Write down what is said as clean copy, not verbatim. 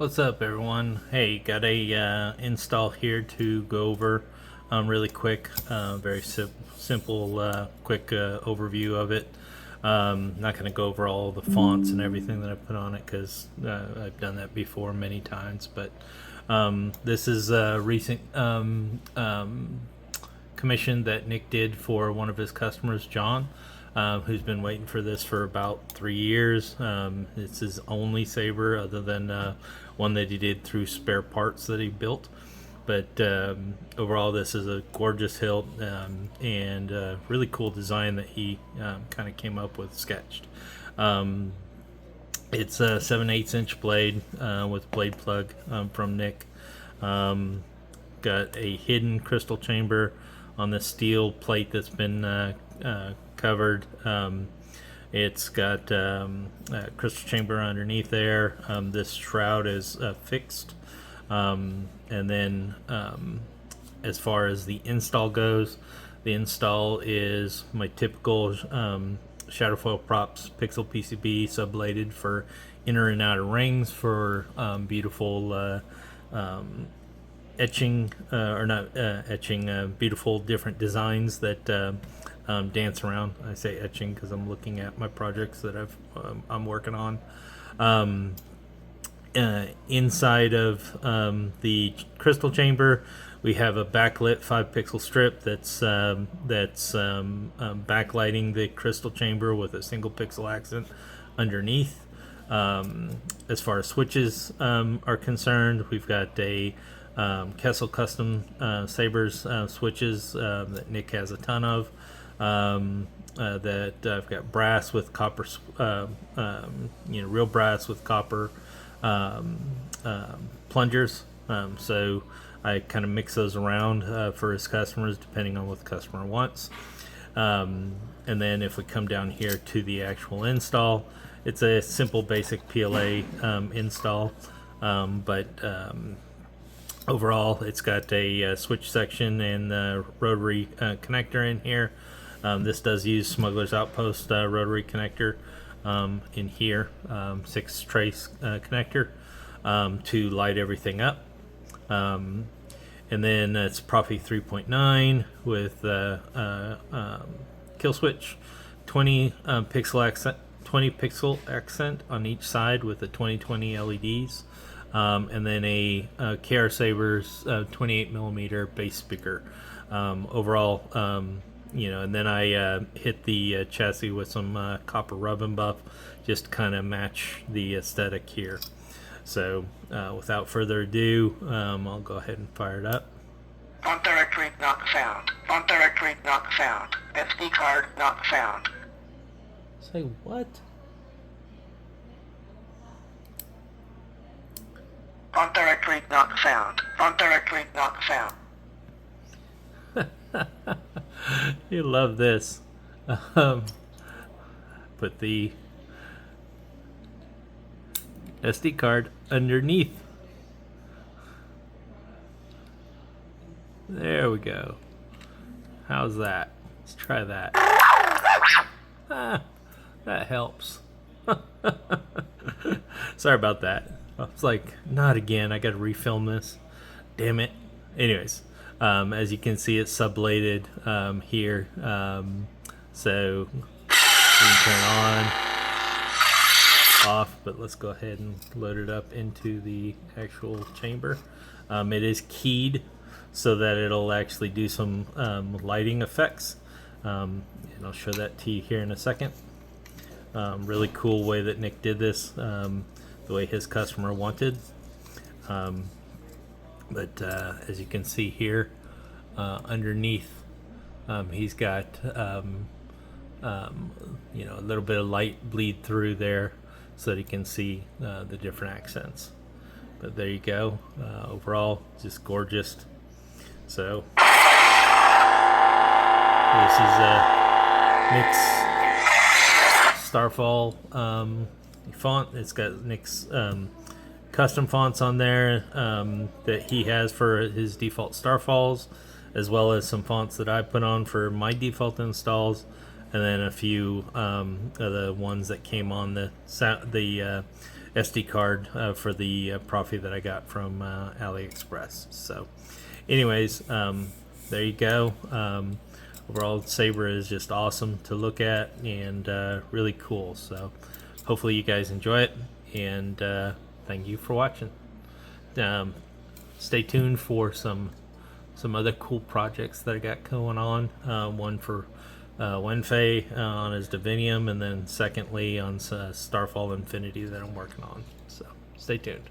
What's up, everyone? Hey, got a install here to go over really quick. Very simple, quick overview of it. Not going to go over all the fonts and everything that I put on it because I've done that before many times. But this is a recent commission that Nick did for one of his customers, John. Who's been waiting for this for about 3 years. It's his only saber other than one that he did through spare parts that he built. But overall, this is a gorgeous hilt and a really cool design that he kind of came up with, sketched. It's a 7/8 inch blade with blade plug from Nick. Got a hidden crystal chamber on the steel plate that's been covered. It's got a crystal chamber underneath there. This shroud is fixed. And then as far as the install goes, the install is my typical Shadowfoil Props pixel PCB subbladed for inner and outer rings for beautiful etching, or not etching, beautiful different designs that dance around. I say etching because I'm looking at my projects that I'm working on. Inside of the crystal chamber, we have a backlit 5-pixel strip that's backlighting the crystal chamber with a single pixel accent underneath. As far as switches are concerned, we've got a Kessel custom Sabers switches that Nick has a ton of. That I've got brass with copper, real brass with copper plungers. So I kind of mix those around for his customers depending on what the customer wants. And then if we come down here to the actual install, it's a simple basic PLA install, but overall it's got a switch section and the rotary connector in here. This does use Smugglers Outpost rotary connector in here, 6 trace connector to light everything up. And then it's Profi 3.9 with kill switch, 20 pixel accent on each side with the 2020 LEDs, and then a KR Sabers 28mm bass speaker. Overall, and then I hit the chassis with some copper rub and buff just to kind of match the aesthetic here. So without further ado, I'll go ahead and fire it up. Font directory not found. Font directory not found. SD card not found. Say what? Font directory not found. Font directory not found. You love this. Put the SD card underneath. There we go. How's that? Let's try that. That helps. Sorry about that. I was like, not again. I gotta refilm this. Damn it. Anyways, as you can see, it's subbladed here. So we can turn on, off, but let's go ahead and load it up into the actual chamber. It is keyed so that it'll actually do some lighting effects. And I'll show that to you here in a second. Really cool way that Nick did this, the way his customer wanted. But as you can see here, underneath, he's got a little bit of light bleed through there so that he can see the different accents. But there you go. Overall, just gorgeous. So this is Nick's Starfall font. It's got Nick's custom fonts on there that he has for his default Starfalls, as well as some fonts that I put on for my default installs, and then a few of the ones that came on the SD card for the Profi that I got from AliExpress. So, anyways, there you go. Overall, Saber is just awesome to look at and really cool. So, hopefully, you guys enjoy it, and thank you for watching. Stay tuned for some other cool projects that I got going on. One for Wenfei on his Divinium, and then secondly on Starfall Infinity that I'm working on. So stay tuned.